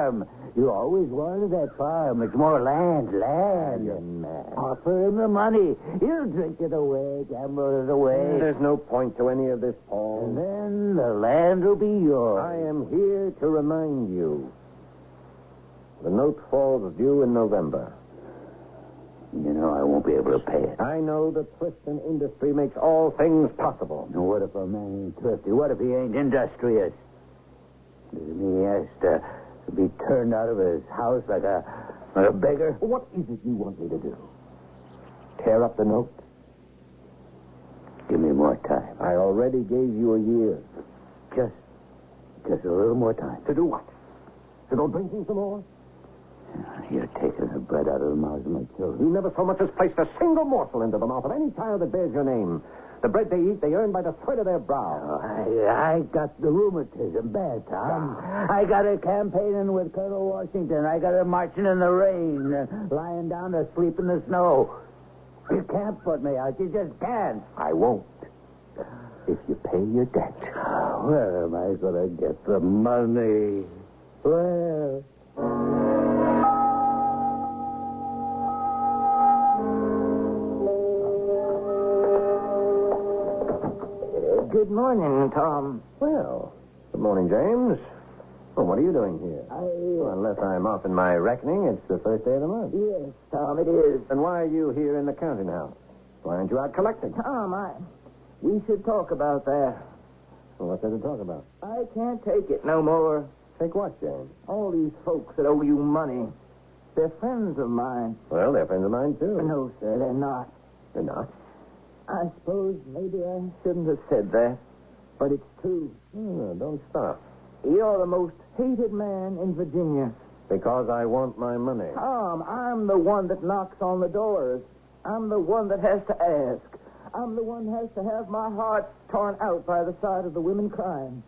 farm. You always wanted that farm. It's more land. You're mad. Offer him the money. He'll drink it away, gamble it away. There's no point to any of this, Paul. And then the land will be yours. I am here to remind you. The note falls due in November. You know I won't be able to pay it. I know that thrift and industry makes all things possible. What if a man ain't thrifty? What if he ain't industrious? Doesn't he has to be turned out of his house like a beggar? What is it you want me to do? Tear up the note? Give me more time. I already gave you a year. Just a little more time. To do what? To go drinking some more? You're taking the bread out of the mouths of my children. You never so much as placed a single morsel into the mouth of any child that bears your name. The bread they eat, they earn by the sweat of their brow. I got the rheumatism bad, Tom. I got it campaigning with Colonel Washington. I got it marching in the rain, lying down to sleep in the snow. You can't put me out. You just can't. I won't. If you pay your debt. Where am I going to get the money? Where? Good morning, Tom. Well, good morning, James. Well, what are you doing here? Well, unless I'm off in my reckoning, it's the first day of the month. Yes, Tom, it is. Then why are you here in the counting house? Why aren't you out collecting? Tom, we should talk about that. Well, what's there to talk about? I can't take it no more. Take what, James? All these folks that owe you money, they're friends of mine. Well, they're friends of mine, too. No, sir, they're not. They're not? I suppose maybe I shouldn't have said that, but it's true. No, don't stop. You're the most hated man in Virginia. Because I want my money. Tom, I'm the one that knocks on the doors. I'm the one that has to ask. I'm the one that has to have my heart torn out by the sight of the women crying.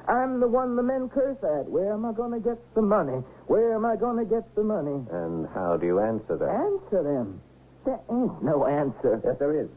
I'm the one the men curse at. Where am I going to get the money? Where am I going to get the money? And how do you answer that? Answer them. There ain't no answer. Yes, there is.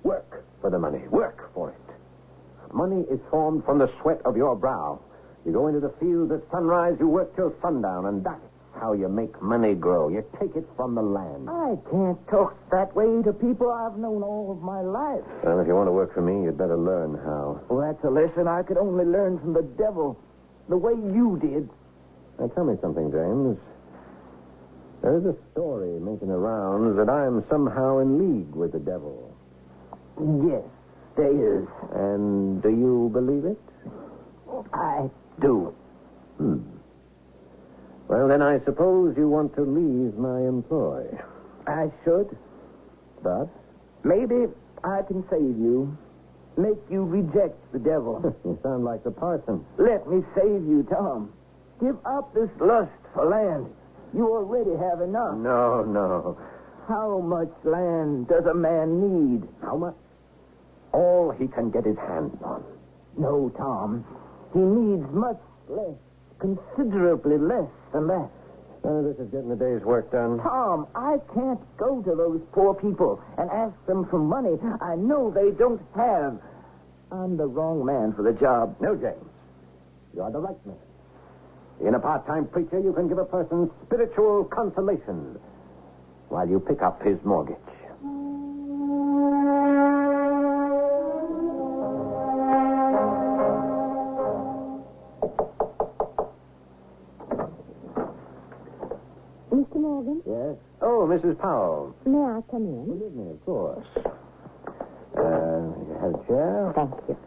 Work for the money. Work for it. Money is formed from the sweat of your brow. You go into the fields at sunrise, you work till sundown, and that's how you make money grow. You take it from the land. I can't talk that way to people I've known all of my life. Well, if you want to work for me, you'd better learn how. Well, that's a lesson I could only learn from the devil, the way you did. Now, tell me something, James. There's a story making the rounds that I'm somehow in league with the devil. Yes, there is. And do you believe it? I do. Well, then I suppose you want to leave my employ. I should. But? Maybe I can save you. Make you reject the devil. You sound like the parson. Let me save you, Tom. Give up this lust for land. You already have enough. No. How much land does a man need? How much? All he can get his hands on. No, Tom. He needs much less. Considerably less than that. This is getting the day's work done. Tom, I can't go to those poor people and ask them for money I know they don't have. I'm the wrong man for the job. No, James. You're the right man. In a part-time preacher, you can give a person spiritual consolation while you pick up his mortgage. Mr. Morgan? Yes? Oh, Mrs. Powell. May I come in? Good evening, of course. You have a chair? Thank you.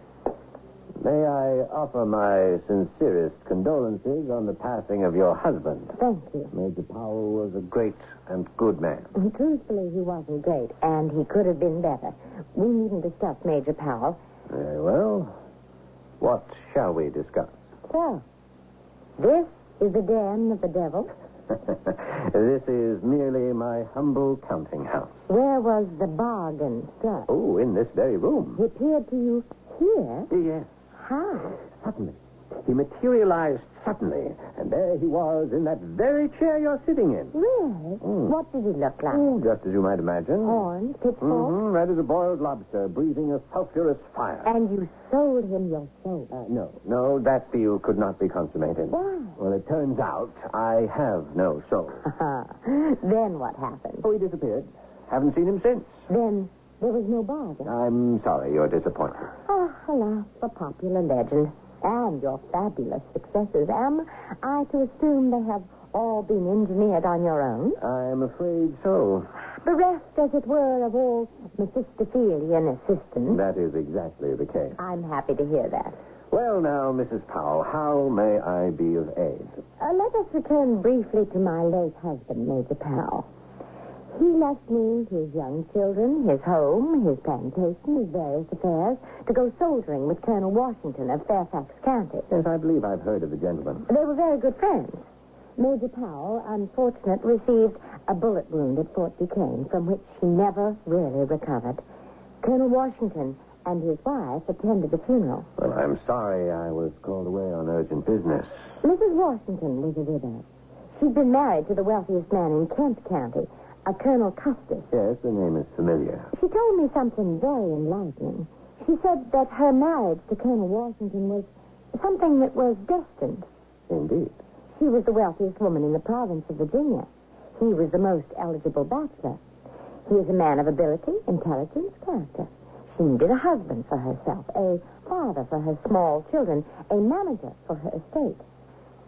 May I offer my sincerest condolences on the passing of your husband? Thank you. Major Powell was a great and good man. Truthfully, he wasn't great, and he could have been better. We needn't discuss Major Powell. Very well. What shall we discuss? So, this is the den of the devil. This is merely my humble counting house. Where was the bargain struck? Oh, in this very room. He appeared to you here? Yes. How? Suddenly, he materialized suddenly, and there he was in that very chair you're sitting in. Really? What did he look like? Oh, just as you might imagine. Horns, pitchforks? Red as a boiled lobster, breathing a sulphurous fire. And you sold him your soul? No, that deal could not be consummated. Why? Well, it turns out I have no soul. Then what happened? Oh, he disappeared. Haven't seen him since. Then there was no bargain. I'm sorry you're disappointed. Oh, alas, the popular legend. And your fabulous successes. Am I to assume they have all been engineered on your own? I'm afraid so. Bereft, as it were, of all Mephistophelian assistance. That is exactly the case. I'm happy to hear that. Well, now, Mrs. Powell, how may I be of aid? Let us return briefly to my late husband, Major Powell. He left me his young children, his home, his plantation, his various affairs, to go soldiering with Colonel Washington of Fairfax County. Yes, I believe I've heard of the gentleman. They were very good friends. Major Powell, unfortunately, received a bullet wound at Fort Duquesne, from which he never really recovered. Colonel Washington and his wife attended the funeral. Well, I'm sorry I was called away on urgent business. Mrs. Washington was a widow. She'd been married to the wealthiest man in Kent County, a Colonel Custis. Yes, the name is familiar. She told me something very enlightening. She said that her marriage to Colonel Washington was something that was destined. Indeed. She was the wealthiest woman in the province of Virginia. He was the most eligible bachelor. He is a man of ability, intelligence, character. She needed a husband for herself, a father for her small children, a manager for her estate.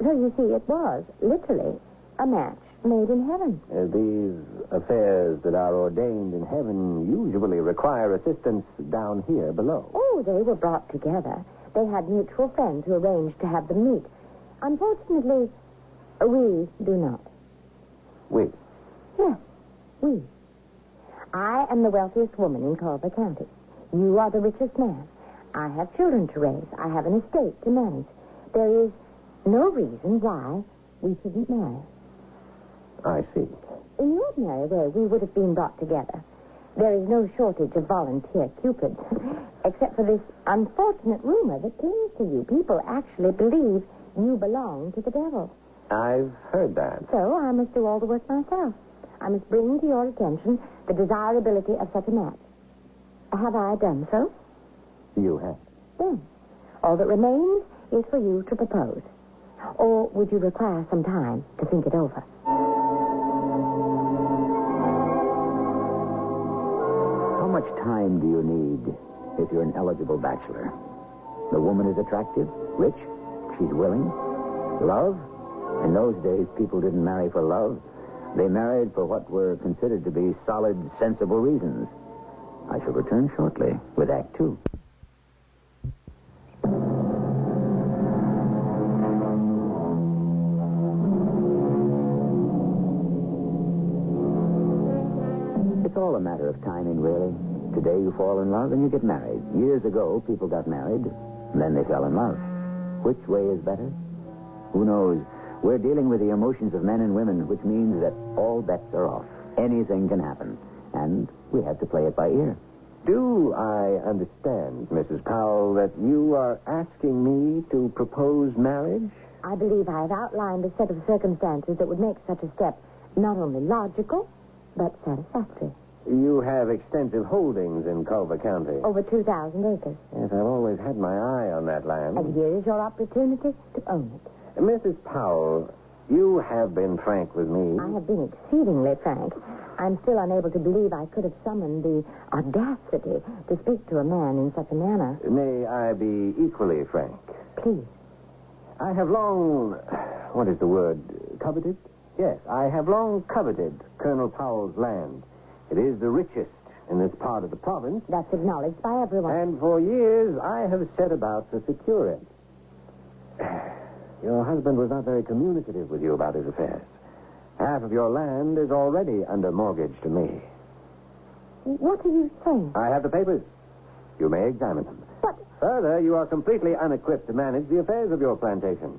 So you see, it was literally a match made in heaven. These affairs that are ordained in heaven usually require assistance down here below. Oh, they were brought together. They had mutual friends who arranged to have them meet. Unfortunately, we do not. We? Yes, we. I am the wealthiest woman in Culver County. You are the richest man. I have children to raise. I have an estate to manage. There is no reason why we shouldn't marry. I see. In the ordinary way, we would have been brought together. There is no shortage of volunteer cupids, except for this unfortunate rumor that clings to you. People actually believe you belong to the devil. I've heard that. So I must do all the work myself. I must bring to your attention the desirability of such a match. Have I done so? You have. Then, all that remains is for you to propose. Or would you require some time to think it over? How much time do you need if you're an eligible bachelor? The woman is attractive, rich, she's willing. Love? In those days, people didn't marry for love. They married for what were considered to be solid, sensible reasons. I shall return shortly with Act Two. It's all a matter of timing, really. Today you fall in love and you get married. Years ago, people got married, and then they fell in love. Which way is better? Who knows? We're dealing with the emotions of men and women, which means that all bets are off. Anything can happen. And we have to play it by ear. Do I understand, Mrs. Powell, that you are asking me to propose marriage? I believe I have outlined a set of circumstances that would make such a step not only logical, but satisfactory. You have extensive holdings in Culver County. Over 2,000 acres. Yes, I've always had my eye on that land. And here is your opportunity to own it. Mrs. Powell, you have been frank with me. I have been exceedingly frank. I'm still unable to believe I could have summoned the audacity to speak to a man in such a manner. May I be equally frank? Please. I have long... What is the word? Coveted? Yes, I have long coveted Colonel Powell's land. It is the richest in this part of the province. That's acknowledged by everyone. And for years, I have set about to secure it. Your husband was not very communicative with you about his affairs. Half of your land is already under mortgage to me. What are you saying? I have the papers. You may examine them. But... Further, you are completely unequipped to manage the affairs of your plantation.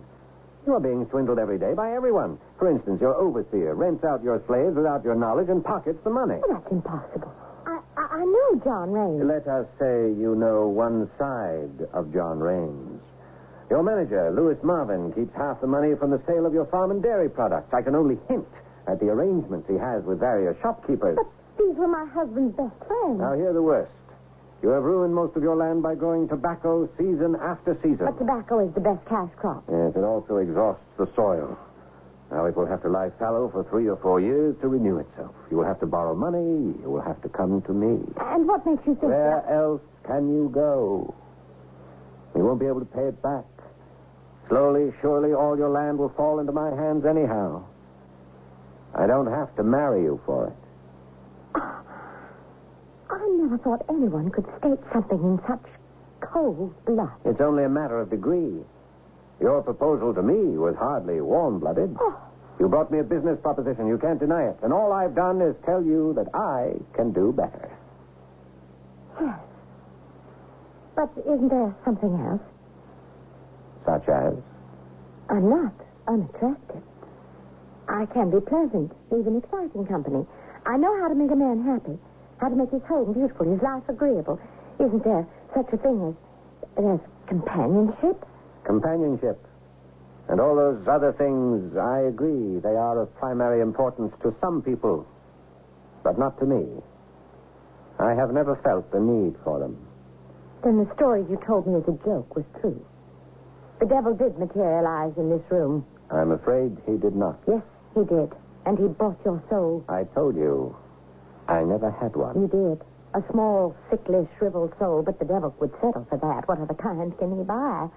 You are being swindled every day by everyone. For instance, your overseer rents out your slaves without your knowledge and pockets the money. Well, that's impossible. I know John Raines. Let us say you know one side of John Raines. Your manager, Louis Marvin, keeps half the money from the sale of your farm and dairy products. I can only hint at the arrangements he has with various shopkeepers. But these were my husband's best friends. Now, hear the worst. You have ruined most of your land by growing tobacco season after season. But tobacco is the best cash crop. Yes, it also exhausts the soil. Now, it will have to lie fallow for 3 or 4 years to renew itself. You will have to borrow money. You will have to come to me. And what makes you think Where that? else can you go? You won't be able to pay it back. Slowly, surely, all your land will fall into my hands anyhow. I don't have to marry you for it. I never thought anyone could state something in such cold blood. It's only a matter of degree. Your proposal to me was hardly warm-blooded. Oh. You brought me a business proposition. You can't deny it. And all I've done is tell you that I can do better. Yes. But isn't there something else? Such as? I'm not unattractive. I can be pleasant, even exciting company. I know how to make a man happy, how to make his home beautiful, his life agreeable. Isn't there such a thing as companionship? Companionship. And all those other things, I agree, they are of primary importance to some people, but not to me. I have never felt the need for them. Then the story you told me as a joke was true. The devil did materialize in this room. I'm afraid he did not. Yes, he did. And he bought your soul. I told you, I never had one. You did. A small, sickly, shriveled soul, but the devil would settle for that. What other kind can he buy?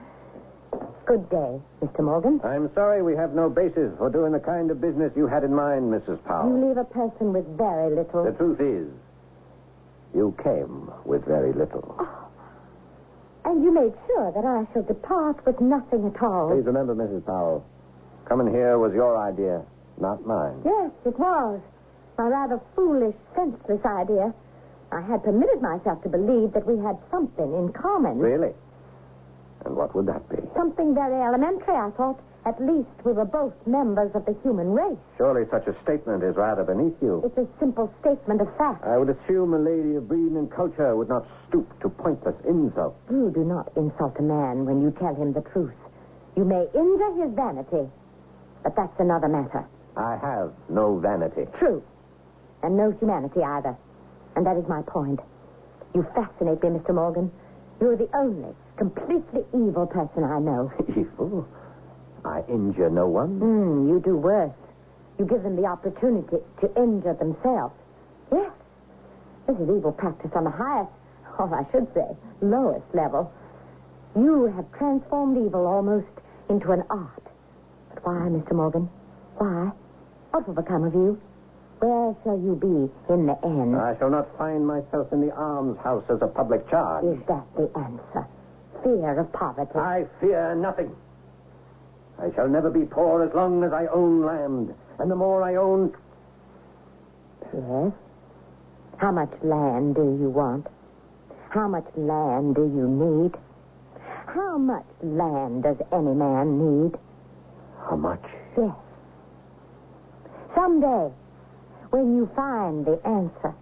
Good day, Mr. Morgan. I'm sorry we have no basis for doing the kind of business you had in mind, Mrs. Powell. You leave a person with very little. The truth is, you came with very little. And you made sure that I shall depart with nothing at all. Please remember, Mrs. Powell, coming here was your idea, not mine. Yes, it was. My rather foolish, senseless idea. I had permitted myself to believe that we had something in common. Really? And what would that be? Something very elementary, I thought. At least we were both members of the human race. Surely such a statement is rather beneath you. It's a simple statement of fact. I would assume a lady of breeding and culture would not stoop to pointless insults. You do not insult a man when you tell him the truth. You may injure his vanity, but that's another matter. I have no vanity. True. And no humanity either. And that is my point. You fascinate me, Mr. Morgan. You're the only completely evil person I know. Evil? I injure no one? You do worse. You give them the opportunity to injure themselves. Yes. This is evil practice on the highest, or I should say, lowest level. You have transformed evil almost into an art. But why, Mr. Morgan? Why? What will become of you? Where shall you be in the end? I shall not find myself in the almshouse as a public charge. Is that the answer? Fear of poverty. I fear nothing. I shall never be poor as long as I own land. And the more I own... Yes? How much land do you want? How much land do you need? How much land does any man need? How much? Yes. Someday, when you find the answer,